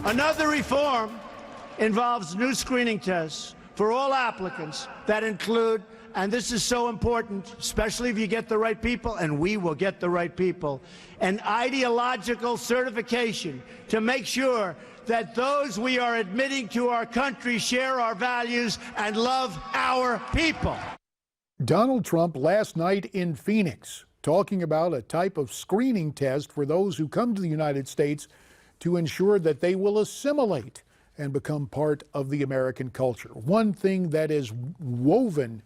Another reform involves new screening tests for all applicants that include, and this is so important, especially if you get the right people, and we will get the right people, an ideological certification to make sure that those we are admitting to our country share our values and love our people. Donald Trump last night in Phoenix talking about a type of screening test for those who come to the United States to ensure that they will assimilate and become part of the American culture. One thing that is woven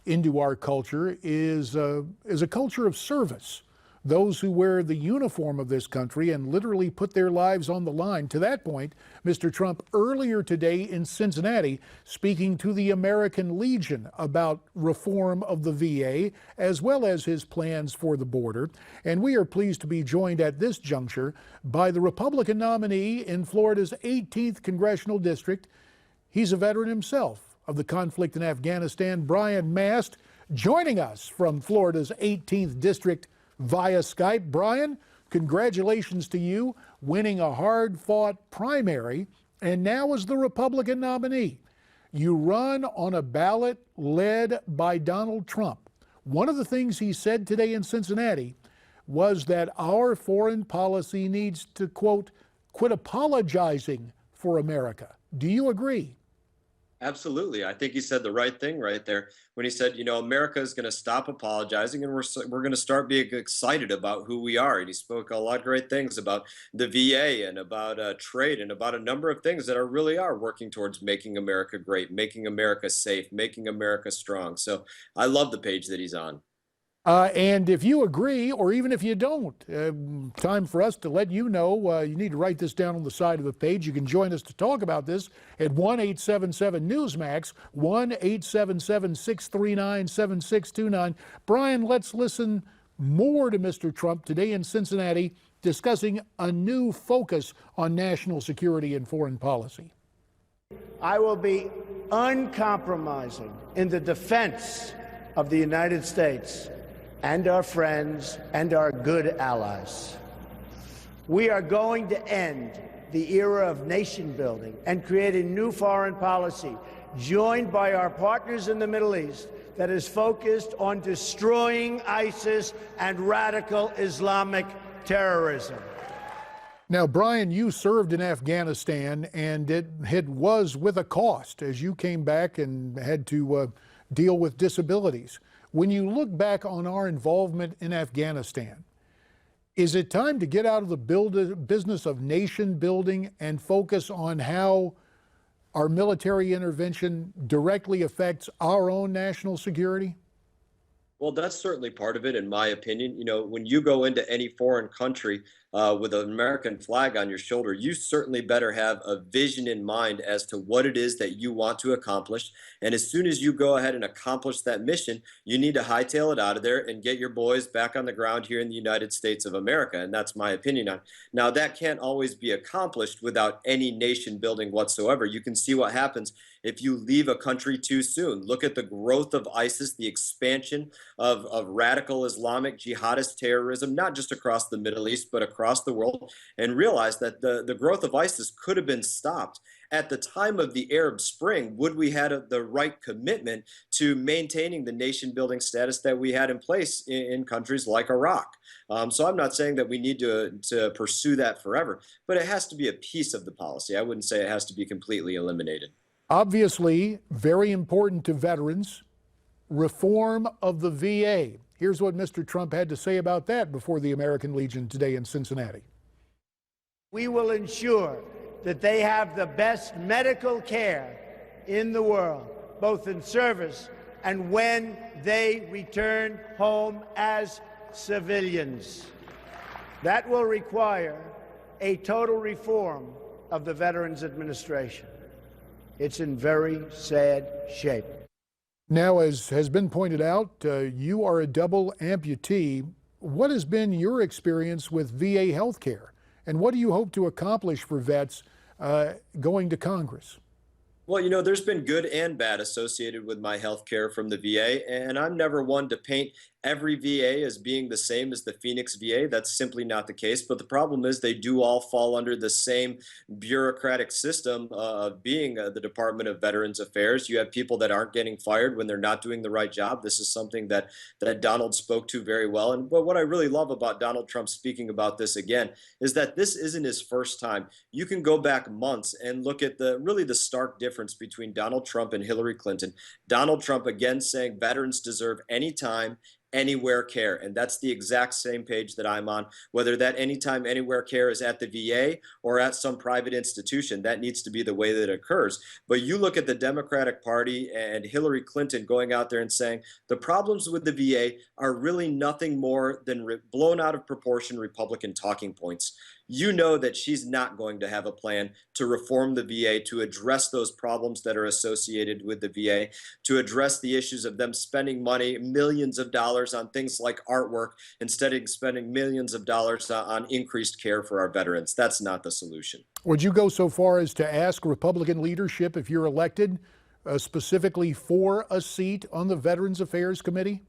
into our culture is a culture of service. Those who wear the uniform of this country and literally put their lives on the line. To that point, Mr. Trump earlier today in Cincinnati speaking to the American Legion about reform of the VA as well as his plans for the border. And we are pleased to be joined at this juncture by the Republican nominee in Florida's 18th congressional district. He's a veteran himself of the conflict in Afghanistan, Brian Mast, joining us from Florida's 18th district via Skype. Brian, congratulations to you winning a hard-fought primary and now as the Republican nominee. You run on a ballot led by Donald Trump. One of the things he said today in Cincinnati was that our foreign policy needs to, quote, quit apologizing for America. Do you agree? Absolutely. I think he said the right thing right there when he said, you know, America is going to stop apologizing and we're going to start being excited about who we are. And he spoke a lot of great things about the VA and about trade and about a number of things that really are working towards making America great, making America safe, making America strong. So I love the page that he's on. And if you agree, or even if you don't, time for us to let you know. You need to write this down on the side of the page. You can join us to talk about this at 1-877-NEWSMAX, 1-877-639-7629. Brian, let's listen more to Mr. Trump today in Cincinnati discussing a new focus on national security and foreign policy. I will be uncompromising in the defense of the United States and our friends and our good allies. We are going to end the era of nation building and create a new foreign policy joined by our partners in the Middle East that is focused on destroying ISIS and radical Islamic terrorism. Now, Brian, you served in Afghanistan, and it was with a cost as you came back and had to deal with disabilities. When you look back on our involvement in Afghanistan, is it time to get out of the business of nation building and focus on how our military intervention directly affects our own national security? Well, that's certainly part of it, in my opinion. You know, when you go into any foreign country with an American flag on your shoulder, you certainly better have a vision in mind as to what it is that you want to accomplish. And as soon as you go ahead and accomplish that mission, you need to hightail it out of there and get your boys back on the ground here in the United States of America. And that's my opinion on it. Now, that can't always be accomplished without any nation building whatsoever. You can see what happens if you leave a country too soon. Look at the growth of ISIS, the expansion of radical Islamic jihadist terrorism, not just across the Middle East, but across the world, and realize that the growth of ISIS could have been stopped. At the time of the Arab Spring, would we had the right commitment to maintaining the nation building status that we had in place in countries like Iraq? So I'm not saying that we need to pursue that forever, but it has to be a piece of the policy. I wouldn't say it has to be completely eliminated. Obviously, very important to veterans, reform of the VA. Here's what Mr. Trump had to say about that before the American Legion today in Cincinnati. We will ensure that they have the best medical care in the world, both in service and when they return home as civilians. That will require a total reform of the Veterans Administration. It's in very sad shape. Now, as has been pointed out, you are a double amputee. What has been your experience with VA health care, and what do you hope to accomplish for vets going to Congress? Well, you know, there's been good and bad associated with my health care from the VA, and I'm never one to paint every VA as being the same as the Phoenix VA. That's simply not the case. But the problem is they do all fall under the same bureaucratic system of being the Department of Veterans Affairs. You have people that aren't getting fired when they're not doing the right job. This is something that Donald spoke to very well. And what I really love about Donald Trump speaking about this again is that this isn't his first time. You can go back months and look at the stark difference between Donald Trump and Hillary Clinton. Donald Trump again saying veterans deserve any time, anywhere care. And that's the exact same page that I'm on, whether that anytime, anywhere care is at the VA or at some private institution. That needs to be the way that it occurs. But you look at the Democratic Party and Hillary Clinton going out there and saying the problems with the VA are really nothing more than blown out of proportion Republican talking points. You know that she's not going to have a plan to reform the VA, to address those problems that are associated with the VA, to address the issues of them spending money, millions of dollars on things like artwork, instead of spending millions of dollars on increased care for our veterans. That's not the solution. Would you go so far as to ask Republican leadership, if you're elected, specifically for a seat on the Veterans Affairs Committee?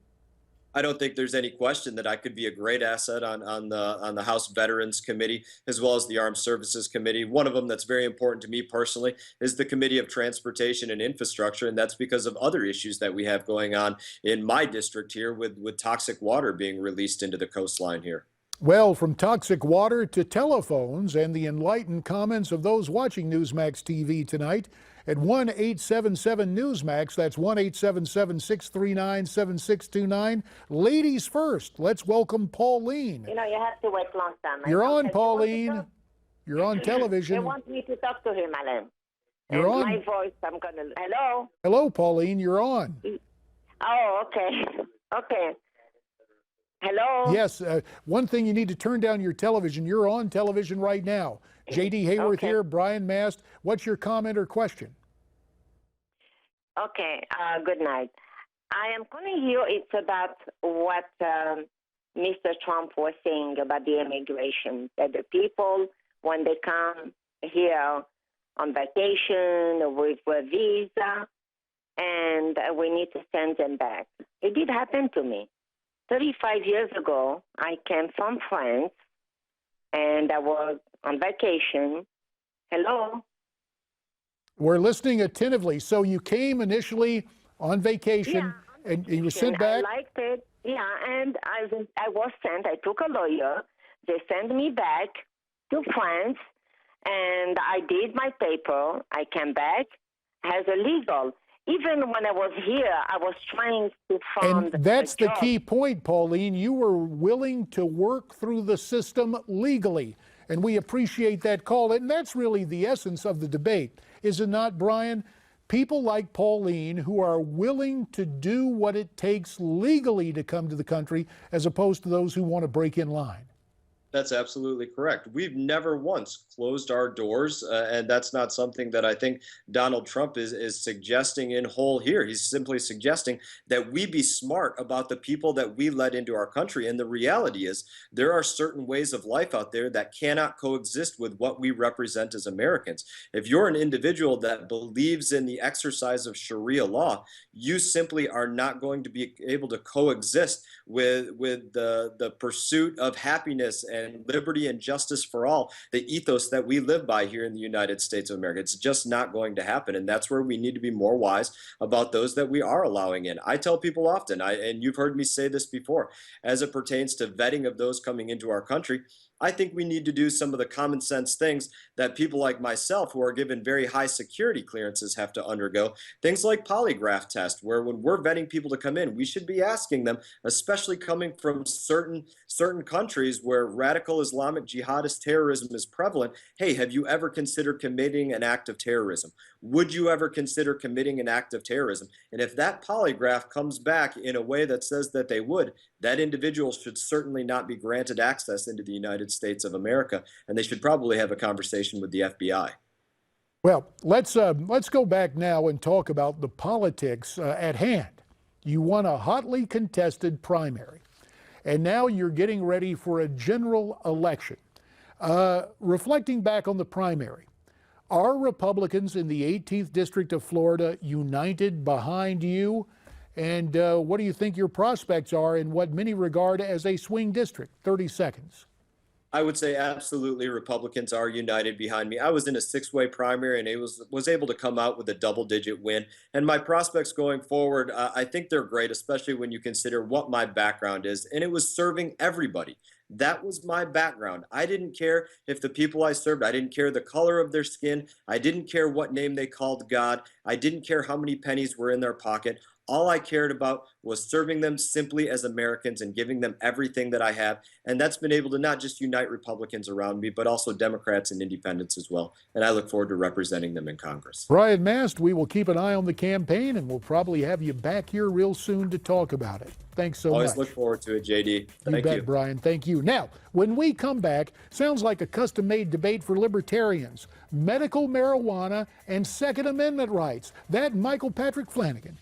I don't think there's any question that I could be a great asset on the House Veterans Committee as well as the Armed Services Committee. One of them that's very important to me personally is the Committee of Transportation and Infrastructure, and that's because of other issues that we have going on in my district here with toxic water being released into the coastline here. Well, from toxic water to telephones and the enlightened comments of those watching Newsmax TV tonight at 1-877-NEWSMAX. That's 1-877-639-7629. Ladies first, let's welcome Pauline. You know, you have to wait a long time. You're on, Pauline. You're on television. They want me to talk to him, Alan. You're on. My voice, I'm going to... Hello? Hello, Pauline. You're on. Oh, okay. Okay. Hello? Yes. One thing, you need to turn down your television. You're on television right now. J.D. Hayworth Okay. here, Brian Mast. What's your comment or question? Okay. Good night. I am calling you. It's about what Mr. Trump was saying about the immigration, that the people, when they come here on vacation with a visa, and we need to send them back. It did happen to me. 35 years ago, I came from France, and I was on vacation. Hello? We're listening attentively. So you came initially on vacation, Yeah, and you were sent back? I liked it. Yeah, and I was sent. I took a lawyer. They sent me back to France, and I did my paper. I came back as a legal. Even when I was here, I was trying to find And that's a the job. key point, Pauline. You were willing to work through the system legally, and we appreciate that call. And that's really the essence of the debate, is it not, Brian? People like Pauline who are willing to do what it takes legally to come to the country, as opposed to those who want to break in line. That's absolutely correct. We've never once closed our doors, and that's not something that I think Donald Trump is suggesting in whole here. He's simply suggesting that we be smart about the people that we let into our country. And the reality is there are certain ways of life out there that cannot coexist with what we represent as Americans. If you're an individual that believes in the exercise of Sharia law, you simply are not going to be able to coexist with the pursuit of happiness and liberty and justice for all, the ethos that we live by here in the United States of America. It's just not going to happen. And that's where we need to be more wise about those that we are allowing in. I tell people often, and you've heard me say this before, as it pertains to vetting of those coming into our country, I think we need to do some of the common sense things that people like myself who are given very high security clearances have to undergo. Things like polygraph test, where when we're vetting people to come in, we should be asking them, especially coming from certain countries where radical Islamic jihadist terrorism is prevalent, hey, have you ever considered committing an act of terrorism? Would you ever consider committing an act of terrorism? And if that polygraph comes back in a way that says that they would, that individual should certainly not be granted access into the United States of America, and they should probably have a conversation with the FBI. Well, let's go back now and talk about the politics at hand. You won a hotly contested primary, and now you're getting ready for a general election. Reflecting back on the primary, are Republicans in the 18th District of Florida united behind you? And what do you think your prospects are in what many regard as a swing district? 30 seconds. I would say absolutely Republicans are united behind me. I was in a six-way primary and was able to come out with a double-digit win. And my prospects going forward, I think they're great, especially when you consider what my background is. And it was serving everybody. That was my background. I didn't care if the people I served, I didn't care the color of their skin. I didn't care what name they called God. I didn't care how many pennies were in their pocket. All I cared about was serving them simply as Americans and giving them everything that I have. And that's been able to not just unite Republicans around me, but also Democrats and independents as well. And I look forward to representing them in Congress. Brian Mast, we will keep an eye on the campaign, and we'll probably have you back here real soon to talk about it. Thanks so much. Always look forward to it, JD. Thank you. You bet, Brian. Thank you. Now, when we come back, sounds like a custom-made debate for libertarians, medical marijuana and Second Amendment rights. That and Michael Patrick Flanagan